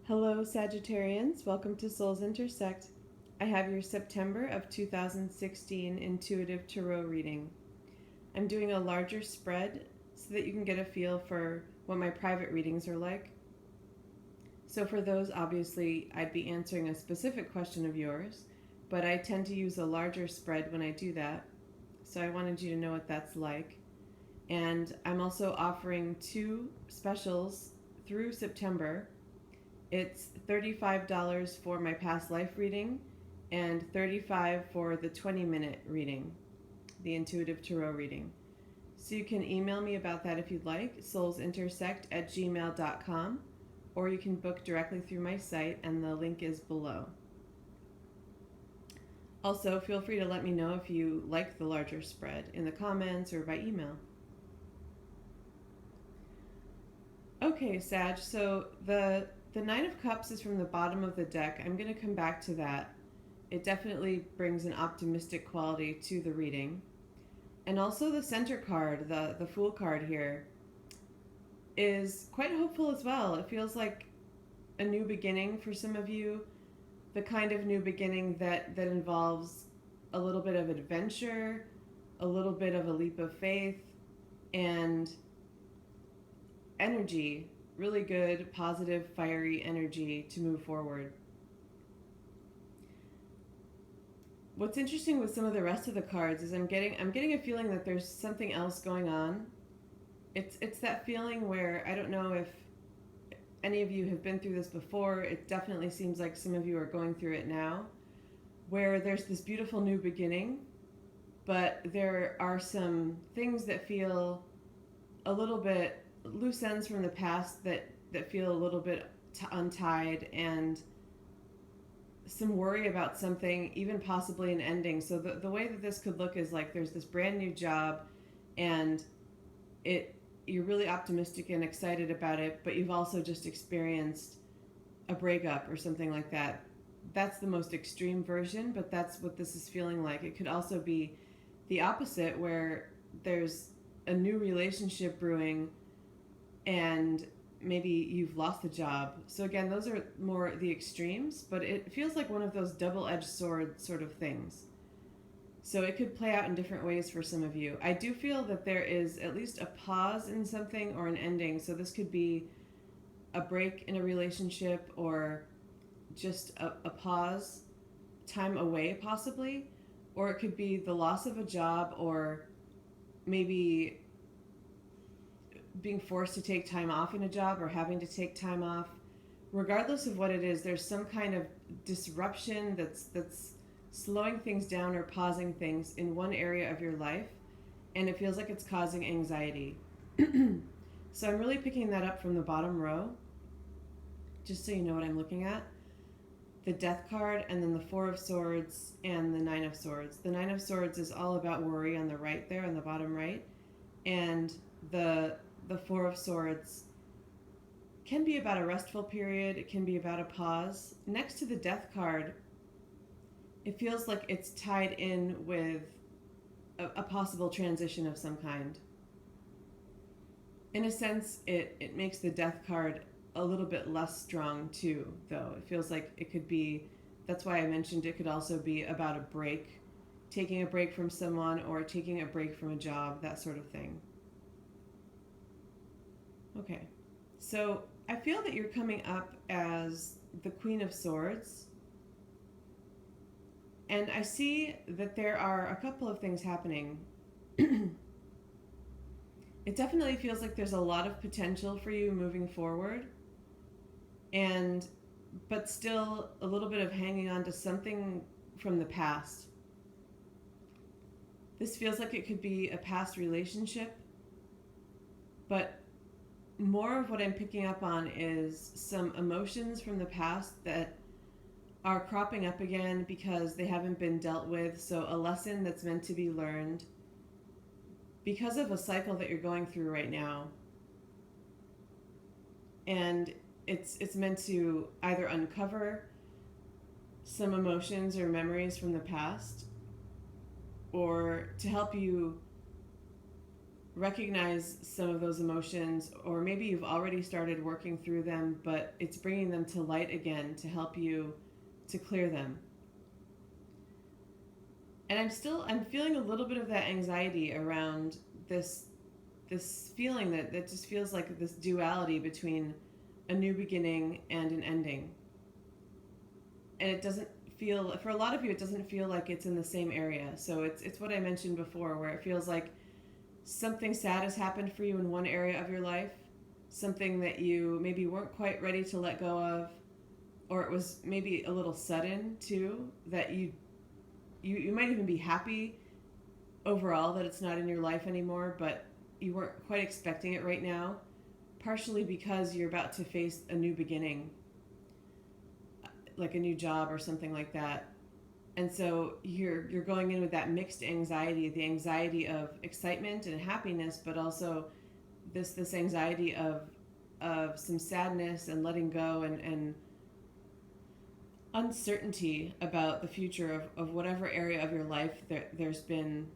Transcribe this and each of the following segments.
Hello, Sagittarians. Welcome to Souls Intersect. I have your September of 2016 Intuitive Tarot reading. I'm doing a larger spread so that you can get a feel for what my private readings are like. So for those, obviously, I'd be answering a specific question of yours, but I tend to use a larger spread when I do that. So I wanted you to know what that's like. And I'm also offering two specials through September. It's $35 for my past life reading and $35 for the 20-minute reading, the intuitive tarot reading. So you can email me about that if you'd like, soulsintersect@gmail.com, or you can book directly through my site, and the link is below. Also, feel free to let me know if you like the larger spread in the comments or by email. Okay, Sag, so the Nine of Cups is from the bottom of the deck. I'm going to come back to that. It definitely brings an optimistic quality to the reading. And also the center card, the Fool card here, is quite hopeful as well. It feels like a new beginning for some of you, the kind of new beginning that involves a little bit of adventure, a little bit of a leap of faith, and energy, really good, positive, fiery energy to move forward. What's interesting with some of the rest of the cards is I'm getting a feeling that there's something else going on. It's that feeling where I don't know if any of you have been through this before. It definitely seems like some of you are going through it now, where there's this beautiful new beginning, but there are some things that feel a little bit loose ends from the past that feel a little bit untied, and some worry about something, even possibly an ending. So the way that this could look is like there's this brand new job, and you're really optimistic and excited about it, but you've also just experienced a breakup or something like that. That's the most extreme version, but that's what this is feeling like. It could also be the opposite, where there's a new relationship brewing and maybe you've lost the job. So again, those are more the extremes, but it feels like one of those double-edged sword sort of things. So it could play out in different ways for some of you. I do feel that there is at least a pause in something or an ending. So this could be a break in a relationship, or just a pause, time away possibly, or it could be the loss of a job, or maybe being forced to take time off in a job or having to take time off. Regardless of what it is, there's some kind of disruption that's slowing things down or pausing things in one area of your life, and it feels like it's causing anxiety. So I'm really picking that up from the bottom row, just so you know what I'm looking at. The Death card, and then the Four of Swords and the Nine of Swords. The Nine of Swords is all about worry on the right there, on the bottom right, and the Four of Swords can be about a restful period. It can be about a pause. Next to the Death card, it feels like it's tied in with a possible transition of some kind. In a sense, it makes the Death card a little bit less strong too, though. It feels like it could be, that's why I mentioned it could also be about a break, taking a break from someone or taking a break from a job, that sort of thing. Okay, so I feel that you're coming up as the Queen of Swords, and I see that there are a couple of things happening. It definitely feels like there's a lot of potential for you moving forward, but still a little bit of hanging on to something from the past. This feels like it could be a past relationship, but more of what I'm picking up on is some emotions from the past that are cropping up again because they haven't been dealt with. So a lesson that's meant to be learned because of a cycle that you're going through right now. And it's meant to either uncover some emotions or memories from the past, or to help you recognize some of those emotions, or maybe you've already started working through them, but it's bringing them to light again to help you to clear them. And I'm feeling a little bit of that anxiety around this feeling that just feels like this duality between a new beginning and an ending. And it doesn't feel, for a lot of you, it doesn't feel like it's in the same area. So it's what I mentioned before, where it feels like something sad has happened for you in one area of your life, something that you maybe weren't quite ready to let go of, or it was maybe a little sudden too, that you might even be happy overall that it's not in your life anymore, but you weren't quite expecting it right now, partially because you're about to face a new beginning, like a new job or something like that. And so you're going in with that mixed anxiety, the anxiety of excitement and happiness, but also this anxiety of some sadness and letting go, and uncertainty about the future of whatever area of your life there's been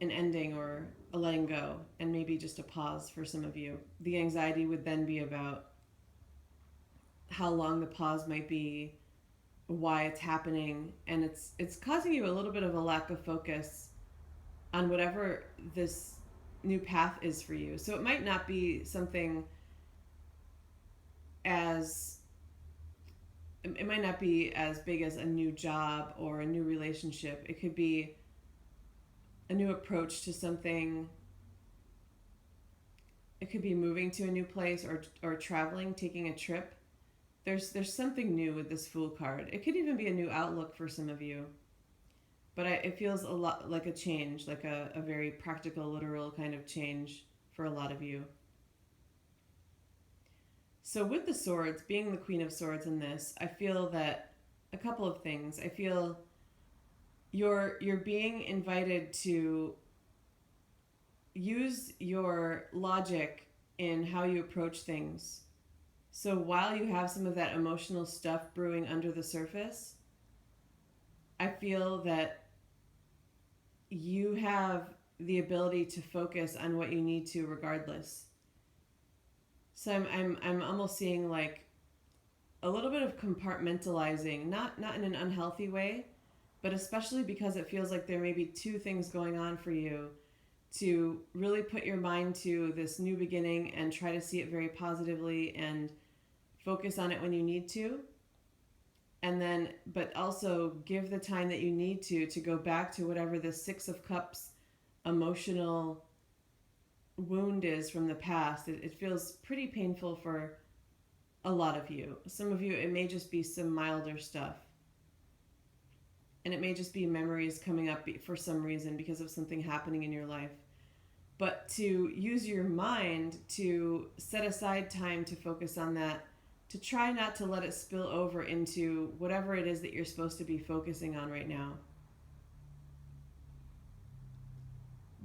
an ending or a letting go, and maybe just a pause for some of you. The anxiety would then be about how long the pause might be, why it's happening, and it's causing you a little bit of a lack of focus on whatever this new path is for you. So it might not be something as it might not be as big as a new job or a new relationship. It could be a new approach to something. It could be moving to a new place, or traveling, taking a trip. There's something new with this Fool card. It could even be a new outlook for some of you. But it feels a lot like a change, like a very practical, literal kind of change for a lot of you. So with the swords, being the Queen of Swords in this, I feel that a couple of things. I feel you're being invited to use your logic in how you approach things. So while you have some of that emotional stuff brewing under the surface, I feel that you have the ability to focus on what you need to regardless. So I'm almost seeing like a little bit of compartmentalizing, not in an unhealthy way, but especially because it feels like there may be two things going on for you, to really put your mind to this new beginning and try to see it very positively and focus on it when you need to. And then, but also give the time that you need to go back to whatever the Six of Cups emotional wound is from the past. It feels pretty painful for a lot of you. Some of you, it may just be some milder stuff. And it may just be memories coming up for some reason because of something happening in your life. But to use your mind to set aside time to focus on that, to try not to let it spill over into whatever it is that you're supposed to be focusing on right now.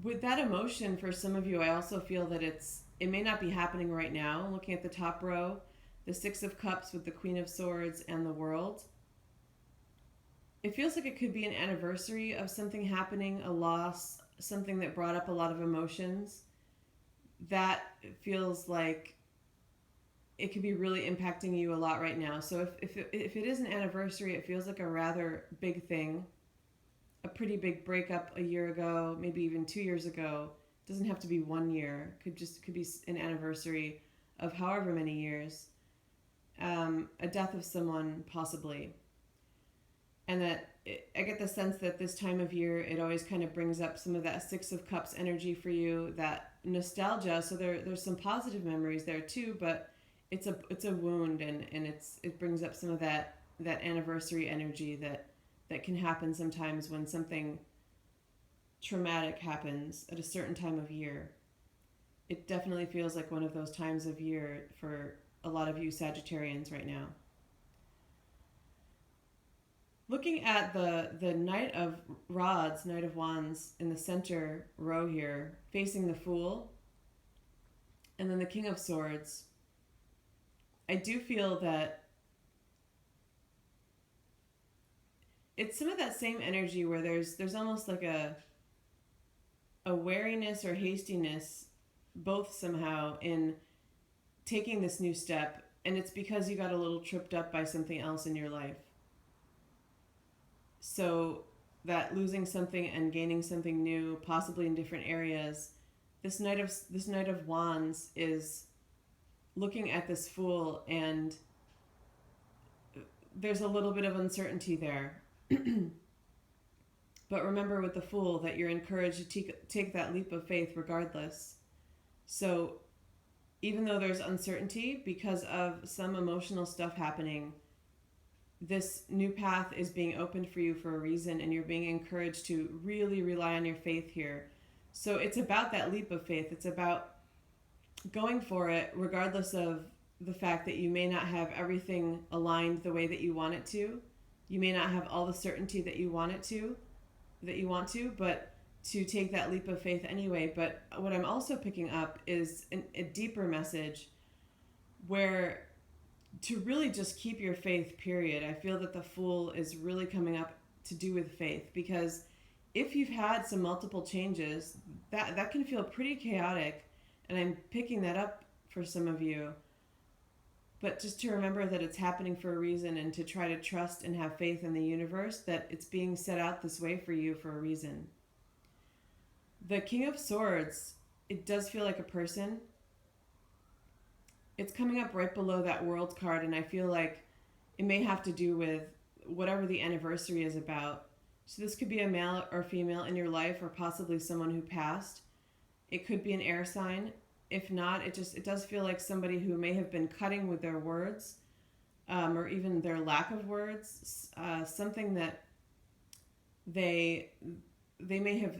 With that emotion, for some of you, I also feel that it may not be happening right now. Looking at the top row, the Six of Cups with the Queen of Swords and the World. It feels like it could be an anniversary of something happening, a loss, something that brought up a lot of emotions. That feels like it could be really impacting you a lot right now. So if it is an anniversary, it feels like a rather big thing. A pretty big breakup a year ago, maybe even 2 years ago. It doesn't have to be 1 year. Could be an anniversary of however many years. A death of someone, possibly. And I get the sense that this time of year, it always kind of brings up some of that Six of Cups energy for you, that nostalgia. So there's some positive memories there too, but it's a wound, and it brings up some of that anniversary energy that can happen sometimes when something traumatic happens at a certain time of year. It definitely feels like one of those times of year for a lot of you Sagittarians right now. Looking at the Knight of Rods, Knight of Wands in the center row here, facing the Fool, and then the King of Swords, I do feel that it's some of that same energy where there's almost like a wariness or hastiness, both somehow, in taking this new step, and it's because you got a little tripped up by something else in your life. So that losing something and gaining something new, possibly in different areas, this Knight of Wands is looking at this Fool, and there's a little bit of uncertainty there. But remember with the Fool that you're encouraged to take that leap of faith regardless. So even though there's uncertainty because of some emotional stuff happening, this new path is being opened for you for a reason, and you're being encouraged to really rely on your faith here. So it's about that leap of faith. It's about going for it regardless of the fact that you may not have everything aligned the way that you want it to. You may not have all the certainty that you want to, but to take that leap of faith anyway. But what I'm also picking up is a deeper message where to really just keep your faith, period. I feel that the Fool is really coming up to do with faith, because if you've had some multiple changes, that can feel pretty chaotic, and I'm picking that up for some of you. But just to remember that it's happening for a reason, and to try to trust and have faith in the universe that it's being set out this way for you for a reason. The King of Swords, it does feel like a person. It's coming up right below that World card, and I feel like it may have to do with whatever the anniversary is about. So this could be a male or female in your life, or possibly someone who passed. It could be an air sign. If not, it does feel like somebody who may have been cutting with their words, or even their lack of words. Something that they may have,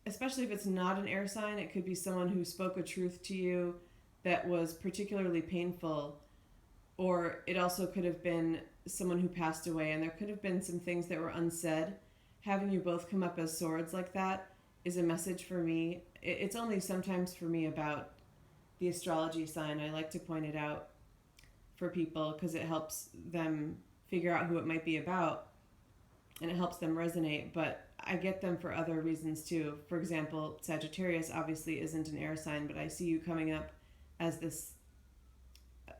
especially if it's not an air sign, it could be someone who spoke a truth to you that was particularly painful, or it also could have been someone who passed away, and there could have been some things that were unsaid. Having you both come up as swords like that is a message for me. It's only sometimes for me about the astrology sign. I like to point it out for people because it helps them figure out who it might be about, and it helps them resonate. But I get them for other reasons too. For example, Sagittarius obviously isn't an air sign, but I see you coming up as this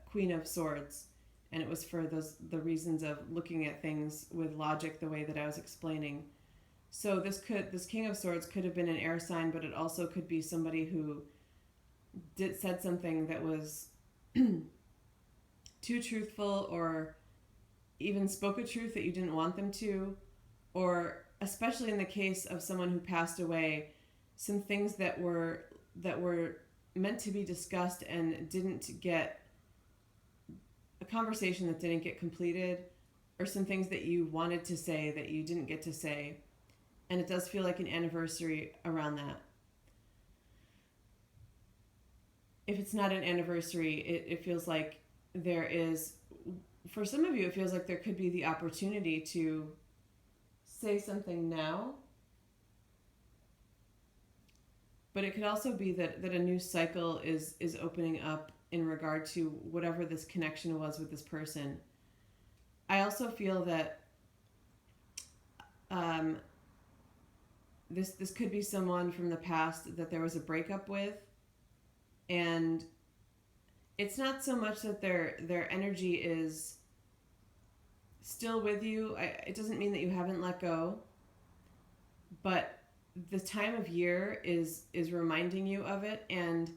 Queen of Swords, and it was for the reasons of looking at things with logic the way that I was explaining. So this King of Swords could have been an air sign, but it also could be somebody who said something that was too truthful, or even spoke a truth that you didn't want them to, or especially in the case of someone who passed away, some things that were meant to be discussed and didn't get a conversation that didn't get completed, or some things that you wanted to say that you didn't get to say. And it does feel like an anniversary around that. If it's not an anniversary, it feels like there is, for some of you, it feels like there could be the opportunity to say something now. But it could also be that a new cycle is opening up in regard to whatever this connection was with this person. I also feel that this could be someone from the past that there was a breakup with, and it's not so much that their energy is still with you. It doesn't mean that you haven't let go, but the time of year is reminding you of it, and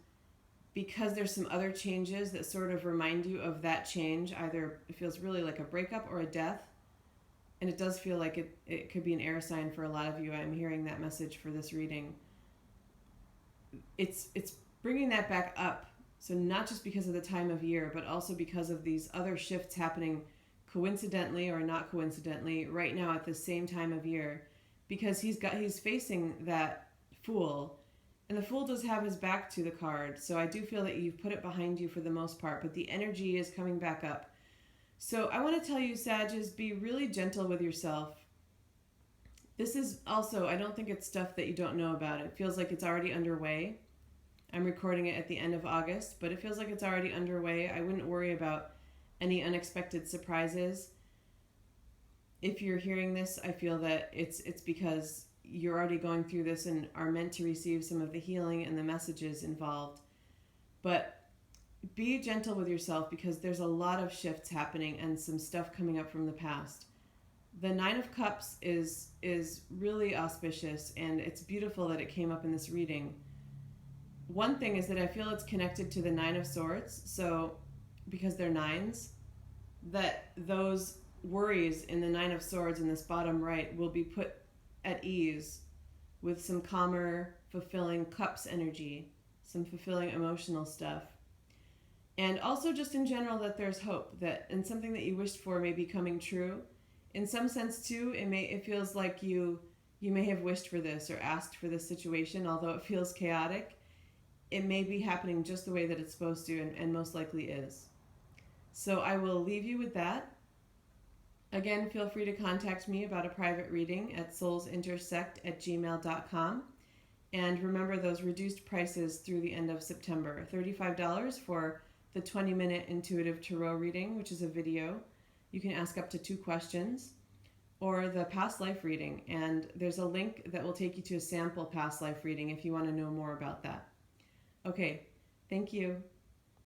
because there's some other changes that sort of remind you of that change, either it feels really like a breakup or a death, and it does feel like it could be an air sign for a lot of you. I'm hearing that message for this reading. It's bringing that back up, so not just because of the time of year, but also because of these other shifts happening coincidentally or not coincidentally right now at the same time of year, because he's facing that Fool, and the Fool does have his back to the card, so I do feel that you've put it behind you for the most part, but the energy is coming back up. So I want to tell you, Sagittarius, be really gentle with yourself. This is also, I don't think it's stuff that you don't know about. It feels like it's already underway. I'm recording it at the end of August, but it feels like it's already underway. I wouldn't worry about any unexpected surprises. If you're hearing this, I feel that it's because you're already going through this and are meant to receive some of the healing and the messages involved. But be gentle with yourself because there's a lot of shifts happening and some stuff coming up from the past. The Nine of Cups is really auspicious, and it's beautiful that it came up in this reading. One thing is that I feel it's connected to the Nine of Swords, so because they're nines, that those worries in the Nine of Swords in this bottom right will be put at ease with some calmer, fulfilling cups energy, some fulfilling emotional stuff. And also just in general that there's hope, that and something that you wished for may be coming true. In some sense too, it feels like you may have wished for this or asked for this situation, although it feels chaotic. It may be happening just the way that it's supposed to, and most likely is. So I will leave you with that. Again, feel free to contact me about a private reading at soulsintersect@gmail.com. And remember those reduced prices through the end of September. $35 for the 20-minute intuitive tarot reading, which is a video. You can ask up to 2 questions, or the past life reading. And there's a link that will take you to a sample past life reading if you want to know more about that. Okay, thank you.